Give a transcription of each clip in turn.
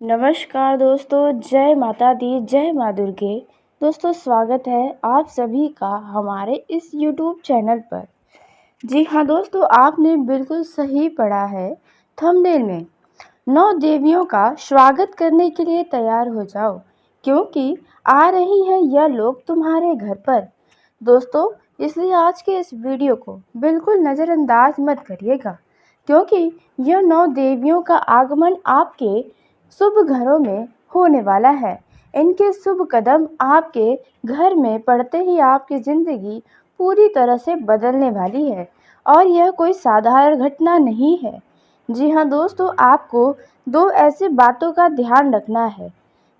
नमस्कार दोस्तों, जय माता दी, जय माँ दुर्गे। दोस्तों, स्वागत है आप सभी का हमारे इस YouTube चैनल पर। जी हाँ दोस्तों, आपने बिल्कुल सही पढ़ा है। थंबनेल में 9 देवियों का स्वागत करने के लिए तैयार हो जाओ, क्योंकि आ रही हैं यह लोग तुम्हारे घर पर। दोस्तों, इसलिए आज के इस वीडियो को बिल्कुल नज़रअंदाज मत करिएगा, क्योंकि यह 9 देवियों का आगमन आपके शुभ घरों में होने वाला है। इनके शुभ कदम आपके घर में पड़ते ही आपकी ज़िंदगी पूरी तरह से बदलने वाली है, और यह कोई साधारण घटना नहीं है। जी हाँ दोस्तों, आपको 2 ऐसी बातों का ध्यान रखना है,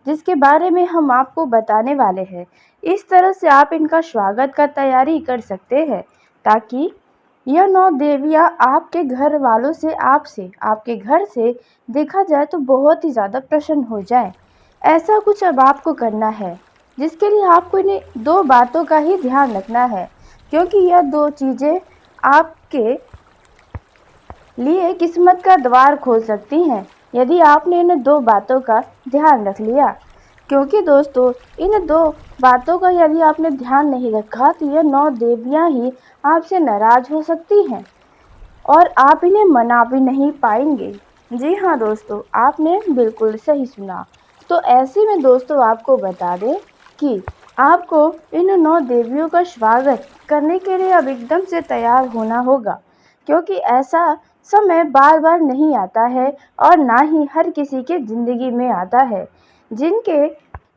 जिसके बारे में हम आपको बताने वाले हैं। इस तरह से आप इनका स्वागत का तैयारी कर सकते हैं, ताकि यह 9 देवियाँ आपके घर वालों से, आपसे, आपके घर से देखा जाए तो बहुत ही ज़्यादा प्रसन्न हो जाए। ऐसा कुछ अब आपको करना है, जिसके लिए आपको इन्हें 2 बातों का ही ध्यान रखना है, क्योंकि यह 2 चीज़ें आपके लिए किस्मत का द्वार खोल सकती हैं, यदि आपने इन 2 बातों का ध्यान रख लिया। क्योंकि दोस्तों, इन 2 बातों का यदि आपने ध्यान नहीं रखा तो यह 9 देवियाँ ही आपसे नाराज़ हो सकती हैं, और आप इन्हें मना भी नहीं पाएंगे। जी हाँ दोस्तों, आपने बिल्कुल सही सुना। तो ऐसे में दोस्तों, आपको बता दें कि आपको इन 9 देवियों का स्वागत करने के लिए अब एकदम से तैयार होना होगा, क्योंकि ऐसा समय बार बार नहीं आता है, और ना ही हर किसी के ज़िंदगी में आता है। जिनके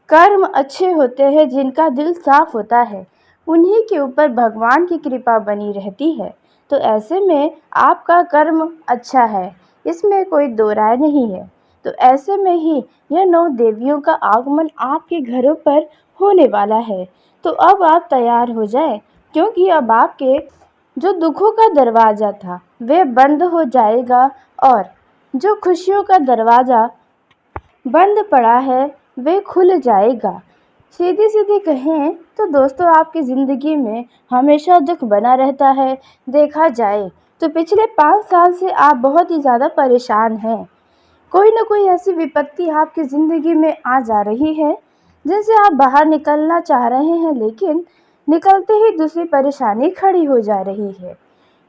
कर्म अच्छे होते हैं, जिनका दिल साफ होता है, उन्हीं के ऊपर भगवान की कृपा बनी रहती है। तो ऐसे में आपका कर्म अच्छा है, इसमें कोई दो राय नहीं है। तो ऐसे में ही यह 9 देवियों का आगमन आपके घरों पर होने वाला है। तो अब आप तैयार हो जाएं, क्योंकि अब आपके जो दुखों का दरवाज़ा था वह बंद हो जाएगा, और जो खुशियों का दरवाज़ा बंद पड़ा है वे खुल जाएगा। सीधी सीधी कहें तो दोस्तों, आपकी ज़िंदगी में हमेशा दुख बना रहता है। देखा जाए तो पिछले 5 साल से आप बहुत ही ज़्यादा परेशान हैं। कोई ना कोई ऐसी विपत्ति आपकी ज़िंदगी में आ जा रही है, जिनसे आप बाहर निकलना चाह रहे हैं, लेकिन निकलते ही दूसरी परेशानी खड़ी हो जा रही है।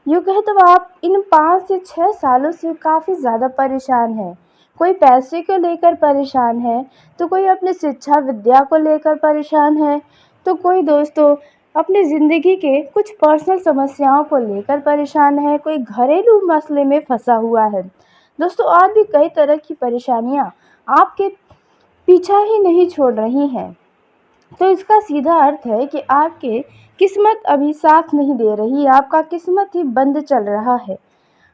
यूँ कहें तो आप इन 5 से 6 सालों से काफ़ी ज़्यादा परेशान हैं। कोई पैसे को लेकर परेशान है, तो कोई अपनी शिक्षा विद्या को लेकर परेशान है, तो कोई दोस्तों अपनी ज़िंदगी के कुछ पर्सनल समस्याओं को लेकर परेशान है, कोई घरेलू मसले में फंसा हुआ है। दोस्तों, और भी कई तरह की परेशानियाँ आपके पीछा ही नहीं छोड़ रही हैं। तो इसका सीधा अर्थ है कि आपके किस्मत अभी साथ नहीं दे रही, आपका किस्मत ही बंद चल रहा है,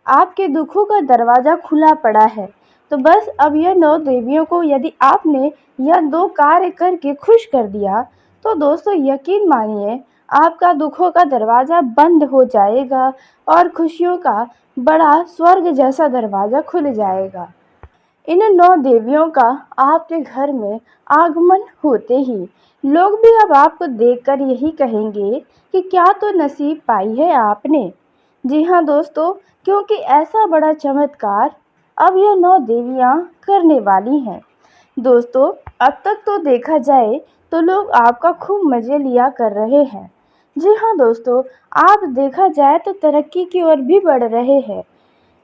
आपके दुखों का दरवाज़ा खुला पड़ा है। तो बस अब यह 9 देवियों को यदि आपने यह 2 कार्य करके खुश कर दिया, तो दोस्तों यकीन मानिए, आपका दुखों का दरवाज़ा बंद हो जाएगा, और खुशियों का बड़ा स्वर्ग जैसा दरवाज़ा खुल जाएगा। इन 9 देवियों का आपके घर में आगमन होते ही लोग भी अब आपको देखकर यही कहेंगे कि क्या तो नसीब पाई है आपने। जी हाँ दोस्तों, क्योंकि ऐसा बड़ा चमत्कार अब यह 9 देवियाँ करने वाली हैं। दोस्तों, अब तक तो देखा जाए तो लोग आपका खूब मज़े लिया कर रहे हैं। जी हाँ दोस्तों, आप देखा जाए तो तरक्की की ओर भी बढ़ रहे हैं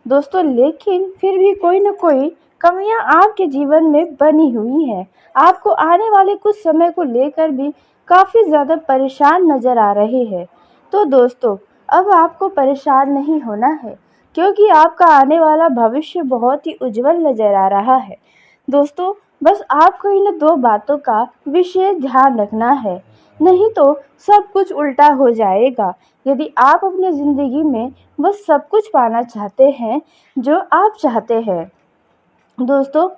दोस्तों, लेकिन फिर भी कोई न कोई कमियां आपके जीवन में बनी हुई हैं। आपको आने वाले कुछ समय को लेकर भी काफ़ी ज़्यादा परेशान नज़र आ रहे हैं। तो दोस्तों, अब आपको परेशान नहीं होना है, क्योंकि आपका आने वाला भविष्य बहुत ही उज्जवल नज़र आ रहा है। दोस्तों, बस आपको इन 2 बातों का विशेष ध्यान रखना है, नहीं तो सब कुछ उल्टा हो जाएगा। यदि आप अपनी ज़िंदगी में बस सब कुछ पाना चाहते हैं जो आप चाहते हैं, दोस्तों,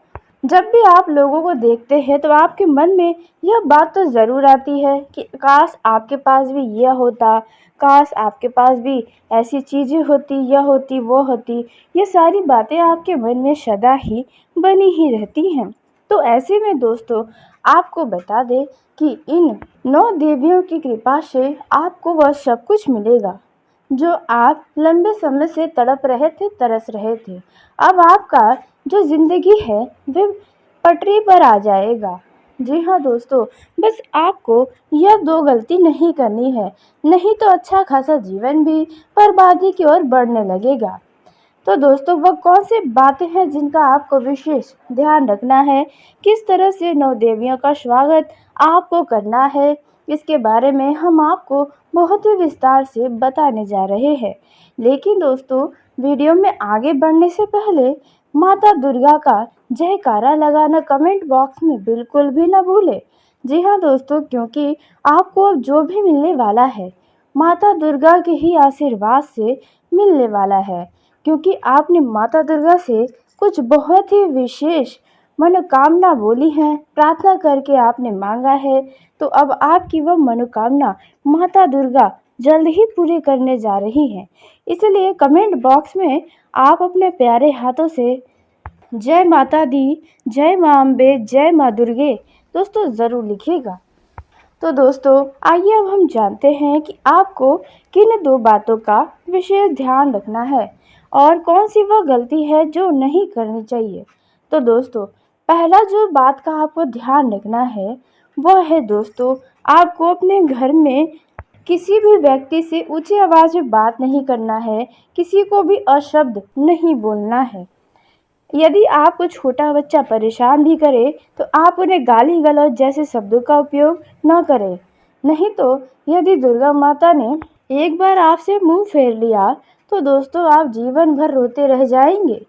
जब भी आप लोगों को देखते हैं तो आपके मन में यह बात तो ज़रूर आती है कि काश आपके पास भी यह होता, काश आपके पास भी ऐसी चीज़ें होती, यह होती, वो होती। ये सारी बातें आपके मन में सदा ही बनी ही रहती हैं। तो ऐसे में दोस्तों, आपको बता दें कि इन 9 देवियों की कृपा से आपको वह सब कुछ मिलेगा जो आप लंबे समय से तड़प रहे थे, तरस रहे थे। अब आपका जो ज़िंदगी है वह पटरी पर आ जाएगा। जी हाँ दोस्तों, बस आपको यह 2 गलती नहीं करनी है, नहीं तो अच्छा खासा जीवन भी बर्बादी की ओर बढ़ने लगेगा। तो दोस्तों वह कौन सी बातें हैं जिनका आपको विशेष ध्यान रखना है, किस तरह से नौ देवियों का स्वागत आपको करना है, इसके बारे में हम आपको बहुत ही विस्तार से बताने जा रहे हैं। लेकिन दोस्तों वीडियो में आगे बढ़ने से पहले माता दुर्गा का जयकारा लगाना कमेंट बॉक्स में बिल्कुल भी ना भूलें। जी हाँ दोस्तों, क्योंकि आपको अब जो भी मिलने वाला है माता दुर्गा के ही आशीर्वाद से मिलने वाला है, क्योंकि आपने माता दुर्गा से कुछ बहुत ही विशेष मनोकामना बोली है, प्रार्थना करके आपने मांगा है। तो अब आपकी वह मनोकामना माता दुर्गा जल्द ही पूरी करने जा रही हैं। इसलिए कमेंट बॉक्स में आप अपने प्यारे हाथों से जय माता दी, जय माँ अम्बे, जय माँ दुर्गे दोस्तों ज़रूर लिखिएगा। तो दोस्तों आइए अब हम जानते हैं कि आपको किन 2 बातों का विशेष ध्यान रखना है और कौन सी वह गलती है जो नहीं करनी चाहिए। तो दोस्तों पहला जो बात का आपको ध्यान रखना है वह है दोस्तों, आपको अपने घर में किसी भी व्यक्ति से ऊंची आवाज़ में बात नहीं करना है, किसी को भी अशब्द नहीं बोलना है। यदि आपको छोटा बच्चा परेशान भी करे तो आप उन्हें गाली गलौज जैसे शब्दों का उपयोग न करें। नहीं तो यदि दुर्गा माता ने एक बार आपसे मुंह फेर लिया तो दोस्तों आप जीवन भर रोते रह जाएंगे।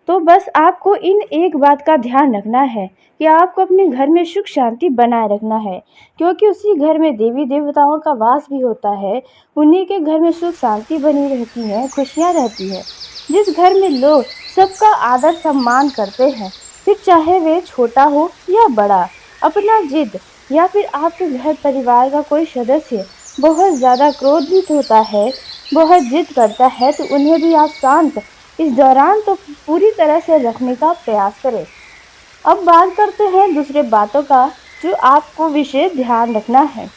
तो बस आपको इन एक बात का ध्यान रखना है कि आपको अपने घर में सुख शांति बनाए रखना है, क्योंकि उसी घर में देवी देवताओं का वास भी होता है। उन्हीं के घर में सुख शांति बनी रहती है, खुशियाँ रहती है। जिस घर में लोग सबका आदर सम्मान करते हैं, फिर चाहे वे छोटा हो या बड़ा, अपना जिद या फिर आपके घर परिवार का कोई सदस्य बहुत ज़्यादा क्रोधित होता है, बहुत जिद करता है, तो उन्हें भी आप शांत इस दौरान तो पूरी तरह से रखने का प्रयास करें। अब बात करते हैं दूसरे बातों का जो आपको विशेष ध्यान रखना है।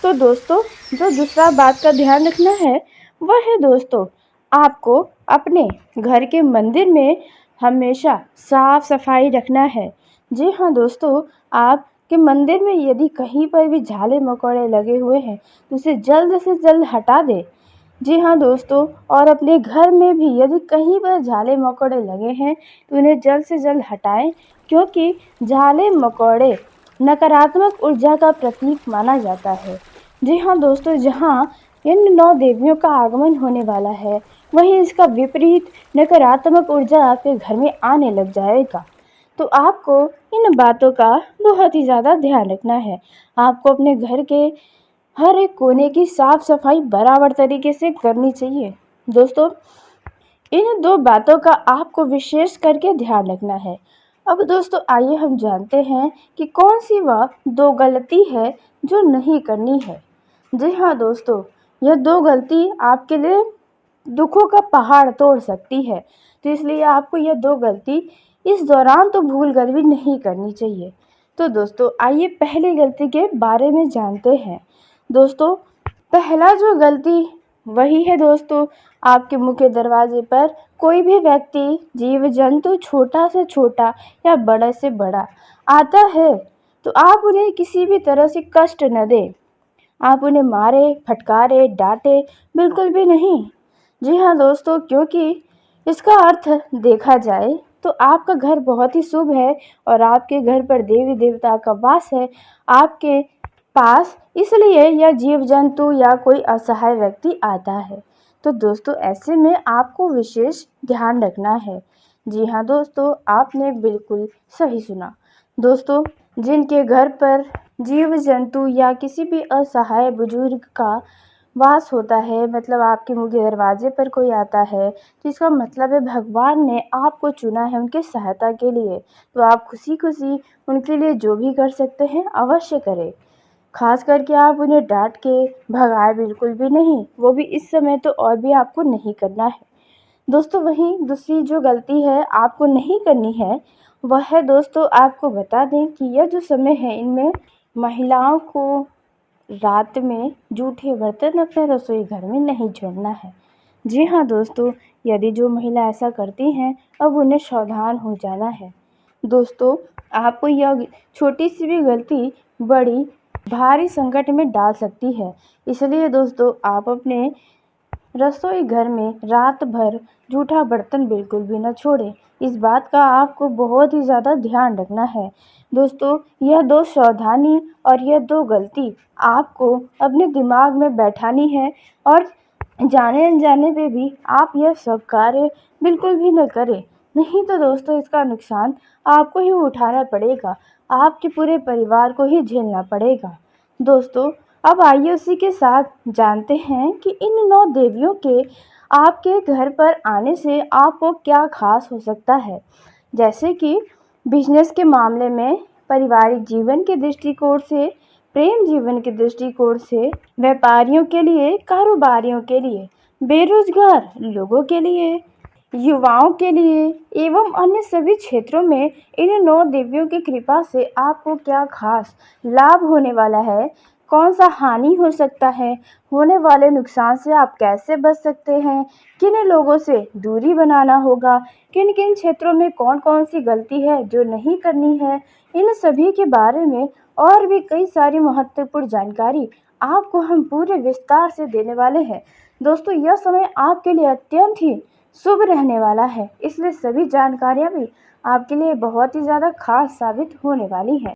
तो दोस्तों जो दूसरा बात का ध्यान रखना है वह है दोस्तों, आपको अपने घर के मंदिर में हमेशा साफ सफाई रखना है। जी हाँ दोस्तों, आपके मंदिर में यदि कहीं पर भी झाले मकोड़े लगे हुए हैं तो उसे जल्द से जल्द हटा दें। जी हाँ दोस्तों, और अपने घर में भी यदि कहीं पर झाले मकोड़े लगे हैं तो उन्हें जल्द से जल्द हटाएं, क्योंकि झाले मकोड़े नकारात्मक ऊर्जा का प्रतीक माना जाता है। जी हाँ दोस्तों, जहाँ इन 9 देवियों का आगमन होने वाला है वहीं इसका विपरीत नकारात्मक ऊर्जा आपके घर में आने लग जाएगा। तो आपको इन बातों का बहुत ही ज़्यादा ध्यान रखना है। आपको अपने घर के हर एक कोने की साफ सफाई बराबर तरीके से करनी चाहिए। दोस्तों इन 2 बातों का आपको विशेष करके ध्यान रखना है। अब दोस्तों आइए हम जानते हैं कि कौन सी वह 2 गलती है जो नहीं करनी है। जी हाँ दोस्तों, यह 2 गलती आपके लिए दुखों का पहाड़ तोड़ सकती है, तो इसलिए आपको यह 2 गलती इस दौरान तो भूल कर भी नहीं करनी चाहिए। तो दोस्तों आइए पहली गलती के बारे में जानते हैं। दोस्तों पहला जो गलती वही है दोस्तों, आपके मुख्य दरवाजे पर कोई भी व्यक्ति जीव जंतु छोटा से छोटा या बड़े से बड़ा आता है तो आप उन्हें किसी भी तरह से कष्ट न दें। आप उन्हें मारे, फटकारे, डांटे बिल्कुल भी नहीं। जी हाँ दोस्तों, क्योंकि इसका अर्थ देखा जाए तो आपका घर बहुत ही शुभ है और आपके घर पर देवी देवता का वास है आपके पास, इसलिए यह जीव जंतु या कोई असहाय व्यक्ति आता है। तो दोस्तों ऐसे में आपको विशेष ध्यान रखना है। जी हाँ दोस्तों, आपने बिल्कुल सही सुना। दोस्तों जिनके घर पर जीव जंतु या किसी भी असहाय बुजुर्ग का वास होता है, मतलब आपके मुख्य दरवाजे पर कोई आता है तो इसका मतलब है भगवान ने आपको चुना है उनकी सहायता के लिए। तो आप खुशी खुशी उनके लिए जो भी कर सकते हैं अवश्य करें। खास करके आप उन्हें डांट के भगाए बिल्कुल भी नहीं, वो भी इस समय तो और भी आपको नहीं करना है। दोस्तों वहीं दूसरी जो गलती है आपको नहीं करनी है वह है दोस्तों, आपको बता दें कि यह जो समय है इनमें महिलाओं को रात में जूठे बर्तन अपने रसोई घर में नहीं छोड़ना है। जी हाँ दोस्तों, यदि जो महिला ऐसा करती हैं अब उन्हें सावधान हो जाना है। दोस्तों, आपको यह छोटी सी भी गलती बड़ी भारी संकट में डाल सकती है। इसलिए दोस्तों, आप अपने रसोई घर में रात भर जूठा बर्तन बिल्कुल भी न छोड़ें। इस बात का आपको बहुत ही ज़्यादा ध्यान रखना है। दोस्तों, यह 2 सावधानी और यह 2 गलती आपको अपने दिमाग में बैठानी है और जाने-अनजाने में भी आप यह सब कार्य बिल्कुल भी न करें। नहीं तो दोस्तों, इसका नुकसान आपको ही उठाना पड़ेगा, आपके पूरे परिवार को ही झेलना पड़ेगा। दोस्तों, अब आइए उसी के साथ जानते हैं कि इन 9 देवियों के आपके घर पर आने से आपको क्या ख़ास हो सकता है। जैसे कि बिज़नेस के मामले में, पारिवारिक जीवन के दृष्टिकोण से, प्रेम जीवन के दृष्टिकोण से, व्यापारियों के लिए, कारोबारियों के लिए, बेरोज़गार लोगों के लिए, युवाओं के लिए एवं अन्य सभी क्षेत्रों में इन 9 देवियों की कृपा से आपको क्या खास लाभ होने वाला है, कौन सा हानि हो सकता है, होने वाले नुकसान से आप कैसे बच सकते हैं, किन लोगों से दूरी बनाना होगा, किन किन क्षेत्रों में कौन कौन सी गलती है जो नहीं करनी है, इन सभी के बारे में और भी कई सारी महत्वपूर्ण जानकारी आपको हम पूरे विस्तार से देने वाले हैं। दोस्तों, यह समय आपके लिए अत्यंत ही शुभ रहने वाला है, इसलिए सभी जानकारियाँ भी आपके लिए बहुत ही ज़्यादा खास साबित होने वाली हैं।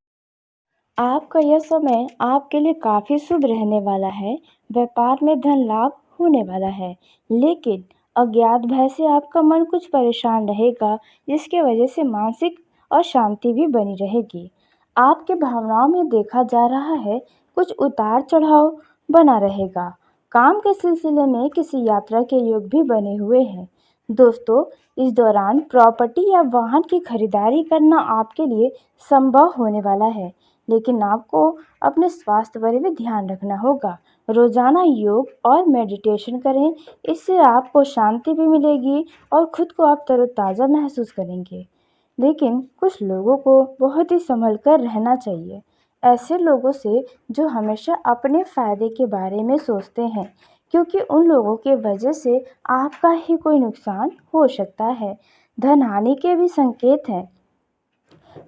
आपका यह समय आपके लिए काफ़ी शुभ रहने वाला है। व्यापार में धन लाभ होने वाला है, लेकिन अज्ञात भय से आपका मन कुछ परेशान रहेगा, जिसकी वजह से मानसिक अशांति भी बनी रहेगी। आपके भावनाओं में देखा जा रहा है कुछ उतार चढ़ाव बना रहेगा। काम के सिलसिले में किसी यात्रा के योग भी बने हुए हैं। दोस्तों, इस दौरान प्रॉपर्टी या वाहन की खरीदारी करना आपके लिए संभव होने वाला है, लेकिन आपको अपने स्वास्थ्य पर भी ध्यान रखना होगा। रोजाना योग और मेडिटेशन करें, इससे आपको शांति भी मिलेगी और खुद को आप तरोताज़ा महसूस करेंगे। लेकिन कुछ लोगों को बहुत ही संभल कर रहना चाहिए, ऐसे लोगों से जो हमेशा अपने फ़ायदे के बारे में सोचते हैं, क्योंकि उन लोगों की वजह से आपका ही कोई नुकसान हो सकता है। धन हानि के भी संकेत हैं।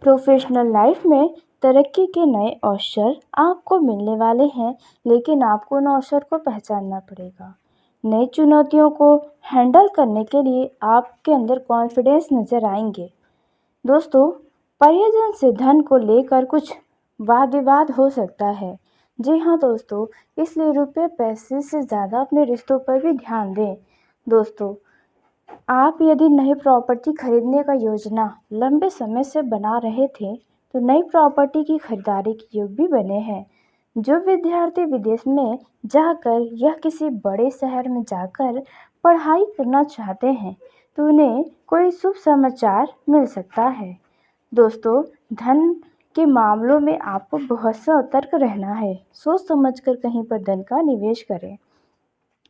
प्रोफेशनल लाइफ में तरक्की के नए अवसर आपको मिलने वाले हैं, लेकिन आपको उन अवसर को पहचानना पड़ेगा। नई चुनौतियों को हैंडल करने के लिए आपके अंदर कॉन्फिडेंस नज़र आएंगे। दोस्तों, परिजन से धन को लेकर कुछ वाद विवाद हो सकता है। जी हाँ दोस्तों, इसलिए रुपये पैसे से ज़्यादा अपने रिश्तों पर भी ध्यान दें। दोस्तों, आप यदि नई प्रॉपर्टी खरीदने का योजना लंबे समय से बना रहे थे, तो नई प्रॉपर्टी की खरीदारी के योग भी बने हैं। जो विद्यार्थी विदेश में जाकर या किसी बड़े शहर में जाकर पढ़ाई करना चाहते हैं, तो उन्हें कोई शुभ समाचार मिल सकता है। दोस्तों, धन के मामलों में आपको बहुत सतर्क रहना है। सोच समझकर कहीं पर धन का निवेश करें,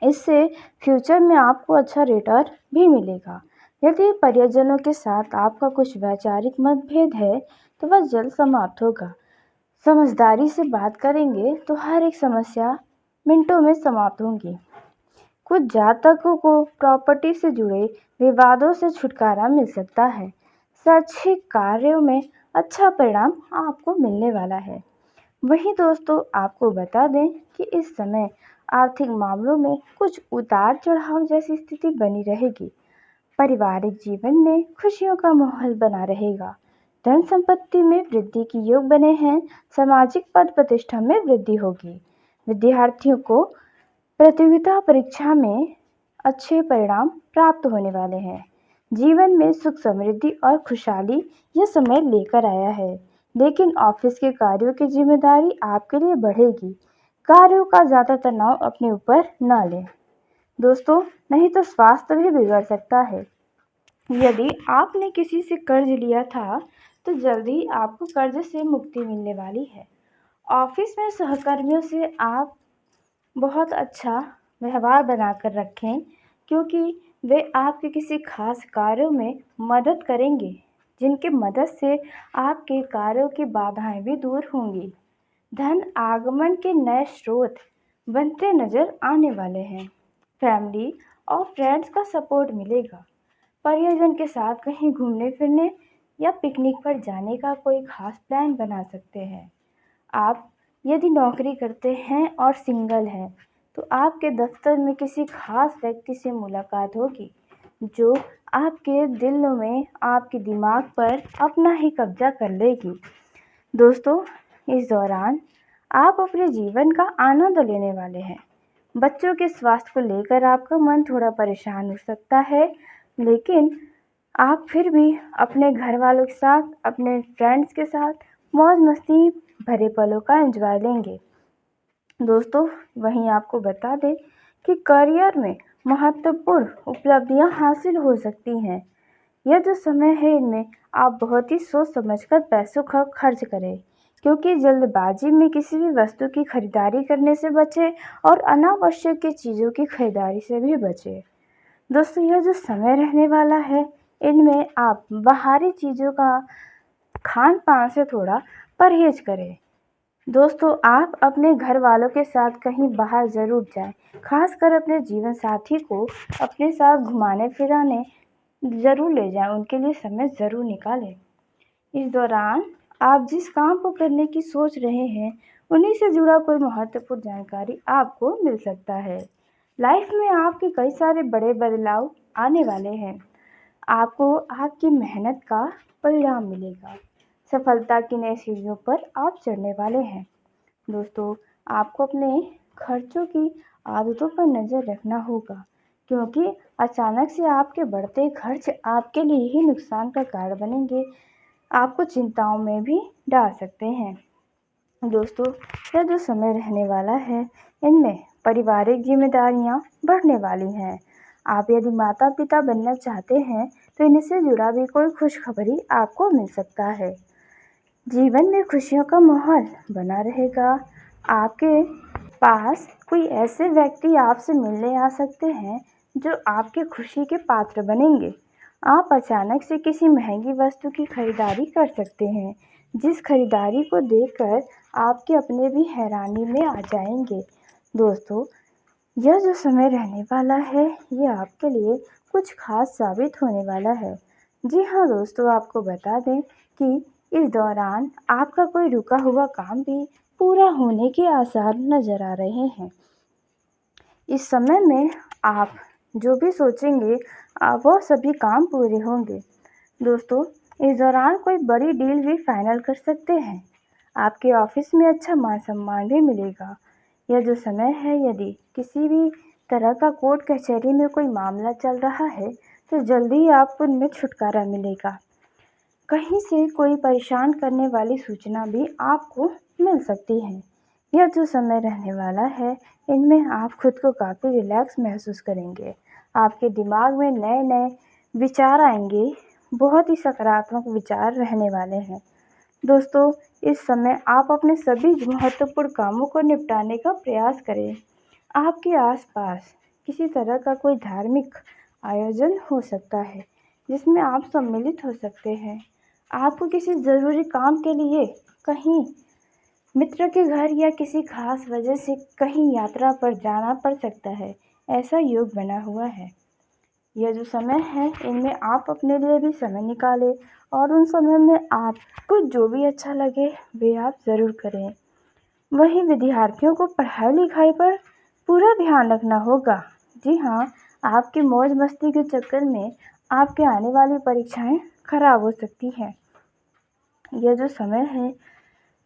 इससे फ्यूचर में आपको अच्छा रिटर्न भी मिलेगा। यदि परिजनों के साथ आपका कुछ वैचारिक मतभेद है, तो वह जल्द समाप्त होगा। समझदारी से बात करेंगे तो हर एक समस्या मिनटों में समाप्त होंगी। कुछ जातकों को प्रॉपर्टी से जुड़े विवादों से छुटकारा मिल सकता है। शैक्षिक कार्यों में अच्छा परिणाम आपको मिलने वाला है। वहीं दोस्तों, आपको बता दें कि इस समय आर्थिक मामलों में कुछ उतार चढ़ाव जैसी स्थिति बनी रहेगी। पारिवारिक जीवन में खुशियों का माहौल बना रहेगा। धन संपत्ति में वृद्धि की योग बने हैं। सामाजिक पद प्रतिष्ठा में वृद्धि होगी। विद्यार्थियों को प्रतियोगिता परीक्षा में अच्छे परिणाम प्राप्त होने वाले हैं। जीवन में सुख समृद्धि और खुशहाली यह समय लेकर आया है, लेकिन ऑफिस के कार्यों की जिम्मेदारी आपके लिए बढ़ेगी। कार्यों का ज़्यादा तनाव अपने ऊपर न लें दोस्तों, नहीं तो स्वास्थ्य भी बिगड़ सकता है। यदि आपने किसी से कर्ज लिया था, तो जल्द ही आपको कर्ज से मुक्ति मिलने वाली है। ऑफिस में सहकर्मियों से आप बहुत अच्छा व्यवहार बनाकर रखें, क्योंकि वे आपके किसी खास कार्यों में मदद करेंगे, जिनकी मदद से आपके कार्यों की बाधाएं भी दूर होंगी। धन आगमन के नए स्रोत बनते नजर आने वाले हैं। फैमिली और फ्रेंड्स का सपोर्ट मिलेगा। परिजन के साथ कहीं घूमने फिरने या पिकनिक पर जाने का कोई खास प्लान बना सकते हैं। आप यदि नौकरी करते हैं और सिंगल हैं, तो आपके दफ्तर में किसी खास व्यक्ति से मुलाकात होगी, जो आपके दिल में, आपके दिमाग पर अपना ही कब्जा कर लेगी। दोस्तों, इस दौरान आप अपने जीवन का आनंद लेने वाले हैं। बच्चों के स्वास्थ्य को लेकर आपका मन थोड़ा परेशान हो सकता है, लेकिन आप फिर भी अपने घर वालों के साथ, अपने फ्रेंड्स के साथ मौज मस्ती भरे पलों का एंजॉय लेंगे। दोस्तों, वहीं आपको बता दें कि करियर में महत्वपूर्ण उपलब्धियां हासिल हो सकती हैं। यह जो समय है, इनमें आप बहुत ही सोच समझकर पैसों का खर्च करें, क्योंकि जल्दबाजी में किसी भी वस्तु की खरीदारी करने से बचें और अनावश्यक की चीज़ों की खरीदारी से भी बचें। दोस्तों, यह जो समय रहने वाला है, इनमें आप बाहरी चीज़ों का खान पान से थोड़ा परहेज करें। दोस्तों, आप अपने घर वालों के साथ कहीं बाहर ज़रूर जाएं, खासकर अपने जीवन साथी को अपने साथ घुमाने फिराने ज़रूर ले जाएं, उनके लिए समय ज़रूर निकालें। इस दौरान आप जिस काम को करने की सोच रहे हैं, उन्हीं से जुड़ा कोई महत्वपूर्ण जानकारी आपको मिल सकता है। लाइफ में आपके कई सारे बड़े बदलाव आने वाले हैं। आपको आपकी मेहनत का परिणाम मिलेगा। सफलता की नई सीढ़ियों पर आप चढ़ने वाले हैं। दोस्तों, आपको अपने खर्चों की आदतों पर नज़र रखना होगा, क्योंकि अचानक से आपके बढ़ते खर्च आपके लिए ही नुकसान का कारण बनेंगे, आपको चिंताओं में भी डाल सकते हैं। दोस्तों, यह जो समय रहने वाला है, इनमें पारिवारिक जिम्मेदारियां बढ़ने वाली हैं। आप यदि माता पिता बनना चाहते हैं, तो इनसे जुड़ा भी कोई खुशखबरी आपको मिल सकता है। जीवन में खुशियों का माहौल बना रहेगा। आपके पास कोई ऐसे व्यक्ति आपसे मिलने आ सकते हैं, जो आपके खुशी के पात्र बनेंगे। आप अचानक से किसी महंगी वस्तु की खरीदारी कर सकते हैं, जिस खरीदारी को देखकर आपके अपने भी हैरानी में आ जाएंगे। दोस्तों, यह जो समय रहने वाला है, ये आपके लिए कुछ खास साबित होने वाला है। जी हाँ दोस्तों, आपको बता दें कि इस दौरान आपका कोई रुका हुआ काम भी पूरा होने के आसार नज़र आ रहे हैं। इस समय में आप जो भी सोचेंगे, वह सभी काम पूरे होंगे। दोस्तों, इस दौरान कोई बड़ी डील भी फाइनल कर सकते हैं। आपके ऑफिस में अच्छा मान सम्मान भी मिलेगा। यह जो समय है, यदि किसी भी तरह का कोर्ट कचहरी में कोई मामला चल रहा है, तो जल्दी ही आपको इनमें छुटकारा मिलेगा। कहीं से कोई परेशान करने वाली सूचना भी आपको मिल सकती है। यह जो समय रहने वाला है, इनमें आप खुद को काफ़ी रिलैक्स महसूस करेंगे। आपके दिमाग में नए नए विचार आएंगे, बहुत ही सकारात्मक विचार रहने वाले हैं। दोस्तों, इस समय आप अपने सभी महत्वपूर्ण कामों को निपटाने का प्रयास करें। आपके आसपास किसी तरह का कोई धार्मिक आयोजन हो सकता है, जिसमें आप सम्मिलित हो सकते हैं। आपको किसी ज़रूरी काम के लिए कहीं मित्र के घर या किसी खास वजह से कहीं यात्रा पर जाना पड़ सकता है, ऐसा योग बना हुआ है। यह जो समय है, इनमें आप अपने लिए भी समय निकालें और उन समय में आपको जो भी अच्छा लगे, वे आप ज़रूर करें। वहीं विद्यार्थियों को पढ़ाई लिखाई पर पूरा ध्यान रखना होगा। जी हाँ, आपकी मौज मस्ती के चक्कर में आपके आने वाली परीक्षाएं खराब हो सकती हैं। यह जो समय है,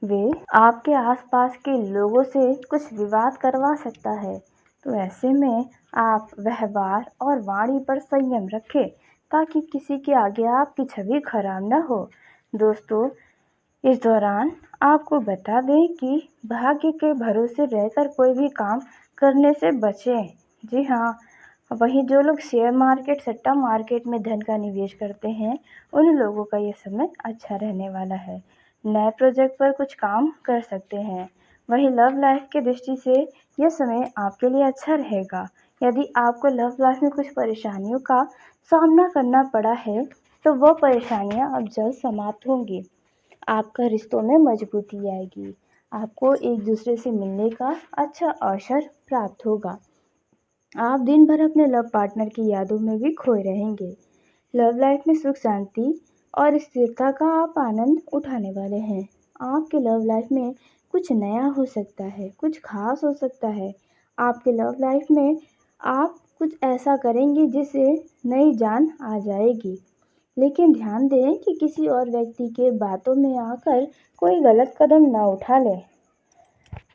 वे आपके आसपास के लोगों से कुछ विवाद करवा सकता है, तो ऐसे में आप व्यवहार और वाणी पर संयम रखें, ताकि किसी के आगे आपकी छवि खराब न हो। दोस्तों, इस दौरान आपको बता दें कि भाग्य के भरोसे रहकर कोई भी काम करने से बचें। जी हाँ, वहीं जो लोग शेयर मार्केट, सट्टा मार्केट में धन का निवेश करते हैं, उन लोगों का ये समय अच्छा रहने वाला है। नए प्रोजेक्ट पर कुछ काम कर सकते हैं। वहीं लव लाइफ की दृष्टि से यह समय आपके लिए अच्छा रहेगा। यदि आपको लव लाइफ में कुछ परेशानियों का सामना करना पड़ा है, तो वह परेशानियां अब जल्द समाप्त होंगी। आपका रिश्तों में मजबूती आएगी। आपको एक दूसरे से मिलने का अच्छा अवसर प्राप्त होगा। आप दिन भर अपने लव पार्टनर की यादों में भी खोए रहेंगे। लव लाइफ में सुख शांति और स्थिरता का आप आनंद उठाने वाले हैं। आपके लव लाइफ में कुछ नया हो सकता है, कुछ खास हो सकता है। आपके लव लाइफ में आप कुछ ऐसा करेंगे जिससे नई जान आ जाएगी। लेकिन ध्यान दें कि किसी और व्यक्ति के बातों में आकर कोई गलत कदम ना उठा लें।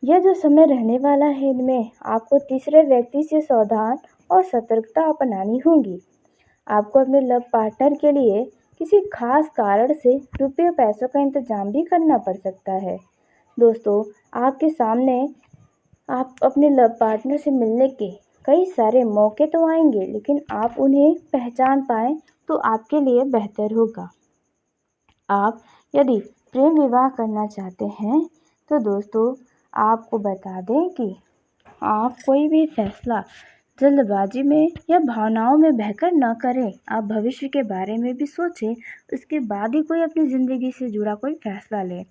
यह जो समय रहने वाला है इनमें आपको तीसरे व्यक्ति से सावधान और सतर्कता अपनानी होगी। आपको अपने लव पार्टनर के लिए किसी खास कारण से रुपये पैसों का इंतजाम भी करना पड़ सकता है। दोस्तों, आपके सामने आप अपने लव पार्टनर से मिलने के कई सारे मौके तो आएंगे, लेकिन आप उन्हें पहचान पाएँ तो आपके लिए बेहतर होगा। आप यदि प्रेम विवाह करना चाहते हैं तो दोस्तों, आपको बता दें कि आप कोई भी फैसला जल्दबाजी में या भावनाओं में बहकर न करें। आप भविष्य के बारे में भी सोचें, उसके बाद ही कोई अपनी ज़िंदगी से जुड़ा कोई फैसला लें।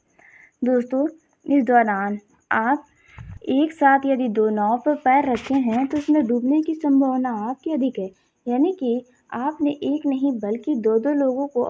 दोस्तों, इस दौरान आप एक साथ यदि दो नाव पर पैर रखे हैं तो उसमें डूबने की संभावना आपकी अधिक है। यानी कि आपने एक नहीं बल्कि दो लोगों को